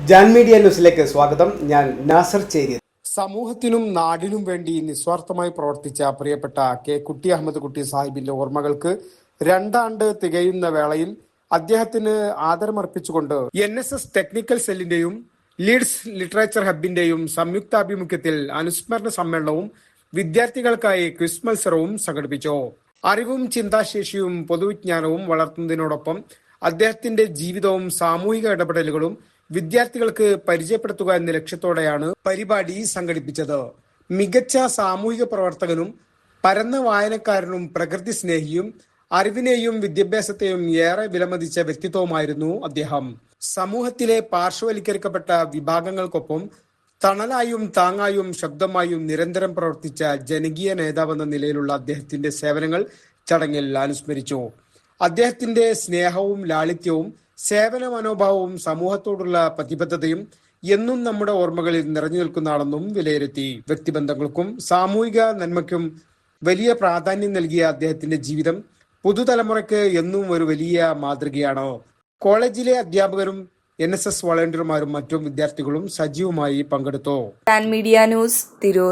Jan media ന്യൂസിലേക്ക് സ്വാഗതം. ഞാൻ നാസർ ചേരി. സമൂഹത്തിനും നാടിനും വേണ്ടി നിസ്വാർത്ഥമായി പ്രവർത്തിച്ച പ്രിയപ്പെട്ട കെ കുട്ടി അഹമ്മദ് കുട്ടി സാഹിബിന്റെ ഓർമ്മകൾക്ക് 2 ആണ്ട് തികയുന്ന വേളയിൽ അദ്ദേഹത്തിന് ആദരമർപ്പിച്ചുകൊണ്ട് NSS ടെക്നിക്കൽ സെല്ലിന്റെയും ലീഡ്സ് ലിറ്ററേച്ചർ ഹബിന്റെയും സംയുക്താഭിമുഖ്യത്തിൽ അനുസ്മരണ സമ്മേളനവും വിദ്യാർത്ഥികൾക്കായി ക്വിസ് മത്സരവും സംഘടിപ്പിച്ചു. അറിവും ചിന്താശേഷിയും പൊതുവിജ്ഞാനവും വളർത്തുന്നതിനോടൊപ്പം അദ്ദേഹത്തിന്റെ ജീവിതവും സാമൂഹിക ഇടപെടലുകളും വിദ്യാർത്ഥികൾക്ക് പരിചയപ്പെടുത്തുക എന്ന ലക്ഷ്യത്തോടെയാണ് പരിപാടി സംഘടിപ്പിച്ചത്. മികച്ച സാമൂഹിക പ്രവർത്തകനും പരന്ന വായനക്കാരനും പ്രകൃതി സ്നേഹിയും അറിവിനെയും വിദ്യാഭ്യാസത്തെയും ഏറെ വിലമതിച്ച വ്യക്തിത്വമായിരുന്നു അദ്ദേഹം. സമൂഹത്തിലെ പാർശ്വവൽക്കരിക്കപ്പെട്ട വിഭാഗങ്ങൾക്കൊപ്പം തണലായും താങ്ങായും ശബ്ദമായും നിരന്തരം പ്രവർത്തിച്ച ജനകീയ നേതാവെന്ന നിലയിലുള്ള അദ്ദേഹത്തിന്റെ സേവനങ്ങൾ ചടങ്ങിൽ അനുസ്മരിച്ചു. അദ്ദേഹത്തിന്റെ സ്നേഹവും ലാളിത്യവും സേവന മനോഭാവവും സമൂഹത്തോടുള്ള പ്രതിബദ്ധതയും എന്നും നമ്മുടെ ഓർമ്മകളിൽ നിറഞ്ഞു നിൽക്കുന്നതാണെന്നും വിലയിരുത്തി. വ്യക്തിബന്ധങ്ങൾക്കും സാമൂഹിക നന്മയ്ക്കും വലിയ പ്രാധാന്യം നൽകിയ അദ്ദേഹത്തിന്റെ ജീവിതം പുതുതലമുറയ്ക്ക് എന്നും ഒരു വലിയ മാതൃകയാണ്. കോളേജിലെ അധ്യാപകരും NSS വളണ്ടിയർമാരും മറ്റും വിദ്യാർത്ഥികളും സജീവമായി പങ്കെടുത്തു. Jan media news, Tirur.